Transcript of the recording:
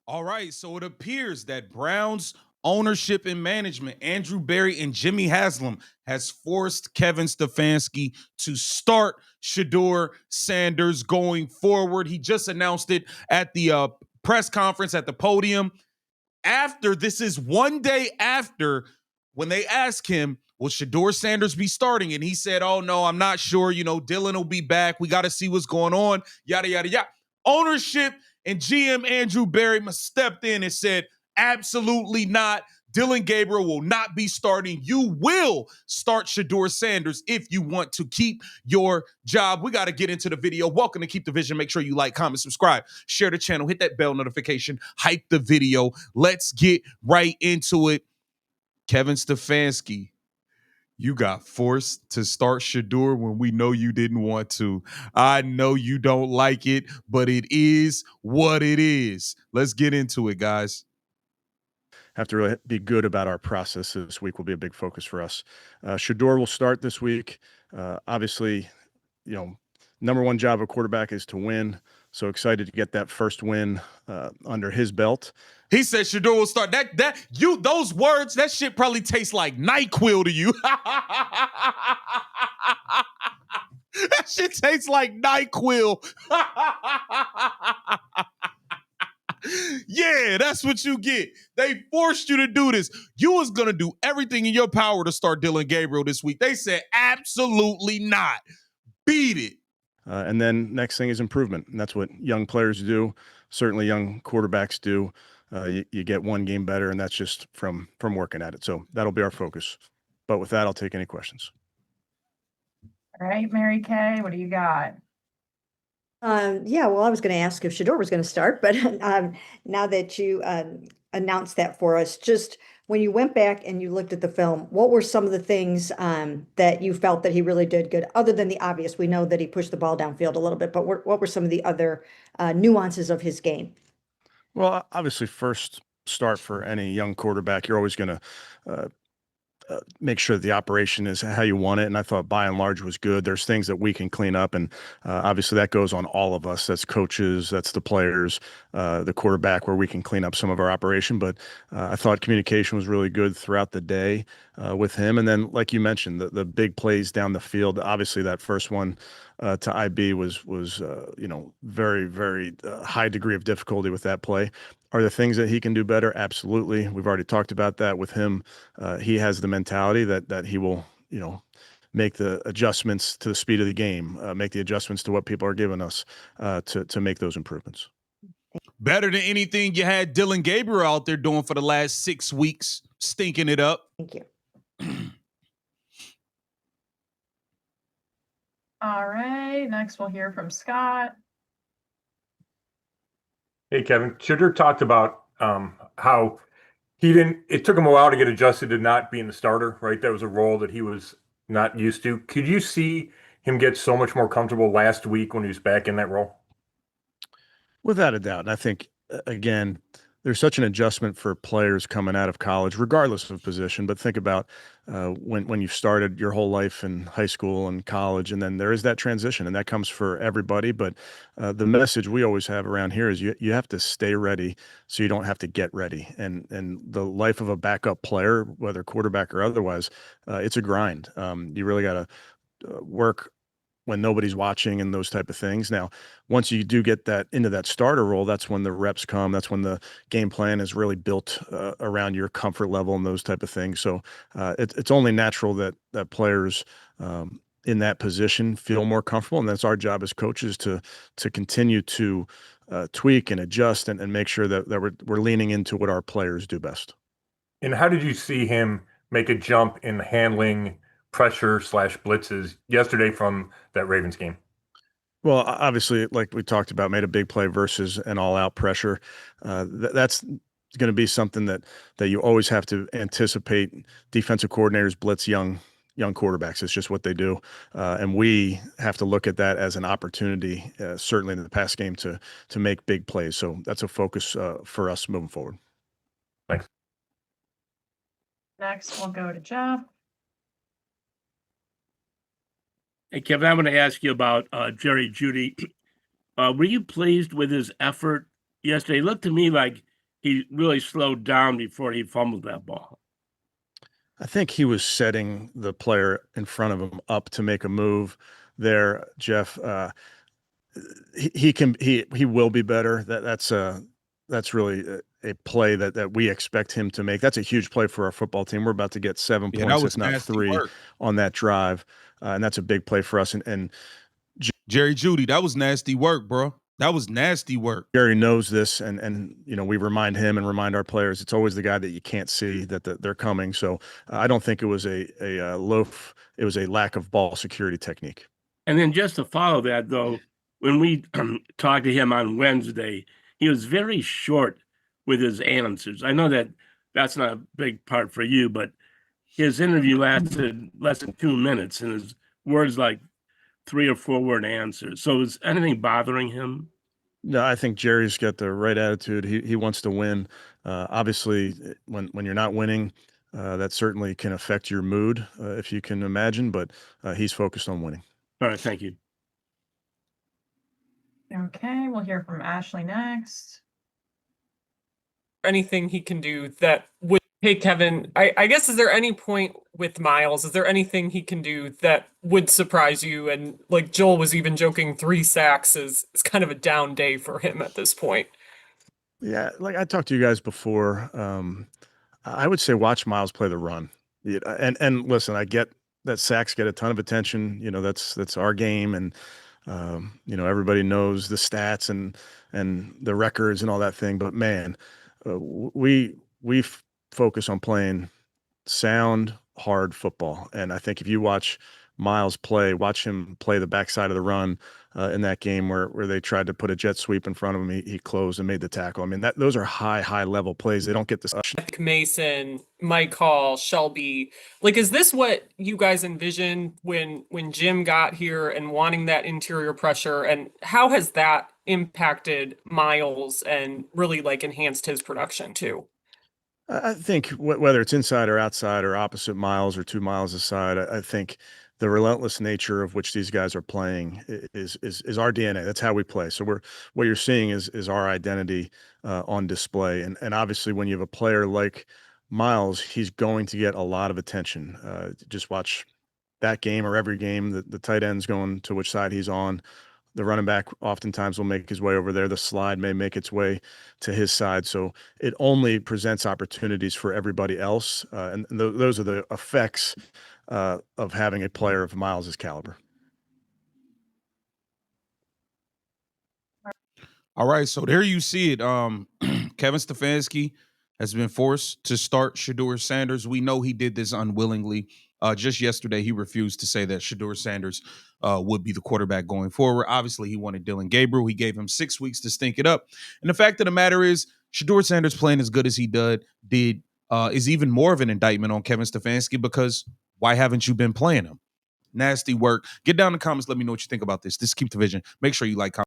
All right, so it appears that Browns ownership and management, Andrew Berry and Jimmy Haslem, has forced Kevin Stefanski to start Shedeur Sanders going forward. He just announced it at the press conference at the podium. This is one day after when they asked him, will Shedeur Sanders be starting? And he said, oh, no, I'm not sure. Dylan will be back. We got to see what's going on. Yada, yada, yada. Ownership and GM Andrew Berry stepped in and said, absolutely not. Dylan Gabriel will not be starting. You will start Shedeur Sanders if you want to keep your job. We got to get into the video. Welcome to Keep the Vision. Make sure you like, comment, subscribe, share the channel, hit that bell notification, hype the video. Let's get right into it. Kevin Stefanski, you got forced to start Shedeur when we know you didn't want to. I know you don't like it, but it is what it is. Let's get into it, guys. Have to really be good about our process this week will be a big focus for us. Shedeur will start this week. Obviously, number one job of a quarterback is to win. So excited to get that first win under his belt. He said Shedeur will start. Those words, that shit probably tastes like NyQuil to you. That shit tastes like NyQuil. Yeah, that's what you get. They forced you to do this. You was going to do everything in your power to start Dylan Gabriel this week. They said, absolutely not. Beat it. And then next thing is improvement. And that's what young players do. Certainly young quarterbacks do. You get one game better, and that's just from working at it. So that'll be our focus. But with that, I'll take any questions. All right, Mary Kay, what do you got? Yeah, well, I was going to ask if Shedeur was going to start, but now that you announced that for us, just when you went back and you looked at the film, what were some of the things that you felt that he really did good, other than the obvious? We know that he pushed the ball downfield a little bit, but what were some of the other nuances of his game? Well, obviously, first start for any young quarterback, you're always going to make sure that the operation is how you want it. And I thought by and large was good. There's things that we can clean up. And obviously that goes on all of us. That's coaches, that's the players, the quarterback, where we can clean up some of our operation. But I thought communication was really good throughout the day with him. And then, like you mentioned, the big plays down the field, obviously that first one to IB was very, very high degree of difficulty with that play. Are there things that he can do better? Absolutely. We've already talked about that with him. He has the mentality that he will, make the adjustments to the speed of the game, make the adjustments to what people are giving us to make those improvements. Better than anything you had Dylan Gabriel out there doing for the last 6 weeks, stinking it up. Thank you. All right, next we'll hear from Scott. Hey, Kevin. Shedeur talked about how it took him a while to get adjusted to not being the starter, right? That was a role that he was not used to. Could you see him get so much more comfortable last week when he was back in that role? Without a doubt. And I think, again, there's such an adjustment for players coming out of college, regardless of position. But think about when you've started your whole life in high school and college, and then there is that transition, and that comes for everybody. But the message we always have around here is you have to stay ready so you don't have to get ready. And the life of a backup player, whether quarterback or otherwise, it's a grind. You really got to work when nobody's watching and those type of things. Now, once you do get that into that starter role, that's when the reps come. That's when the game plan is really built around your comfort level and those type of things. So it's only natural that players in that position feel more comfortable. And that's our job as coaches to continue to tweak and adjust and make sure that we're leaning into what our players do best. And how did you see him make a jump in handling pressure/blitzes yesterday from that Ravens game? Well, obviously, like we talked about, made a big play versus an all-out pressure. That's going to be something that you always have to anticipate. Defensive coordinators blitz young quarterbacks. It's just what they do, and we have to look at that as an opportunity, certainly in the pass game, to make big plays. So that's a focus for us moving forward. Thanks. Next, we'll go to Jeff. Hey, Kevin, I want to ask you about Jerry Jeudy. Were you pleased with his effort yesterday? It looked to me like he really slowed down before he fumbled that ball? I think he was setting the player in front of him up to make a move there, Jeff. He will be better. That's really a play that we expect him to make. That's a huge play for our football team. We're about to get 7 Yeah, that points, was if not nasty 3, work. on that drive, and that's a big play for us. And Jerry Jeudy, that was nasty work, bro. That was nasty work. Jerry knows this, and we remind him and remind our players. It's always the guy that you can't see that they're coming. So I don't think it was a loaf. It was a lack of ball security technique. And then just to follow that, though, when we talked to him on Wednesday, he was very short with his answers. I know that that's not a big part for you, but his interview lasted less than 2 minutes, and his words like 3 or 4 word answers. So is anything bothering him? No, I think Jerry's got the right attitude. He wants to win. Obviously, when you're not winning, that certainly can affect your mood, if you can imagine. But he's focused on winning. All right, thank you. Okay, we'll hear from Ashley next. Anything he can do that would, hey Kevin, I guess, is there any point with Miles, is there anything he can do that would surprise you? And like Joel was even joking, 3 sacks is kind of a down day for him at this point. Yeah, like I talked to you guys before. I would say watch Miles play the run. Yeah, and listen, I get that sacks get a ton of attention. That's our game, and everybody knows the stats and the records and all that thing. But man, we focus on playing sound, hard football. And I think if you watch Miles watch him play the backside of the run in that game where they tried to put a jet sweep in front of him, he closed and made the tackle. I mean, those are high level plays. They don't get this. Mason, Mike Hall, Shelby, like, is this what you guys envisioned when Jim got here and wanting that interior pressure? And how has that impacted Miles and really like enhanced his production too? I think whether it's inside or outside or opposite Miles or 2 miles aside, I think the relentless nature of which these guys are playing is our DNA. That's how we play. So what you're seeing is our identity on display. And obviously when you have a player like Miles, he's going to get a lot of attention. Just watch that game or every game, the tight end's going to which side he's on. The running back oftentimes will make his way over there. The slide may make its way to his side. So it only presents opportunities for everybody else. And those are the effects of having a player of Miles's caliber. All right, so there you see it. Kevin Stefanski has been forced to start Shedeur Sanders. We know he did this unwillingly. Just yesterday, he refused to say that Shedeur Sanders would be the quarterback going forward. Obviously, he wanted Dylan Gabriel. He gave him 6 weeks to stink it up. And the fact of the matter is, Shedeur Sanders playing as good as he did is even more of an indictment on Kevin Stefanski, because why haven't you been playing him? Nasty work. Get down in the comments. Let me know what you think about this. This is Keep the Vision. Make sure you like, comment.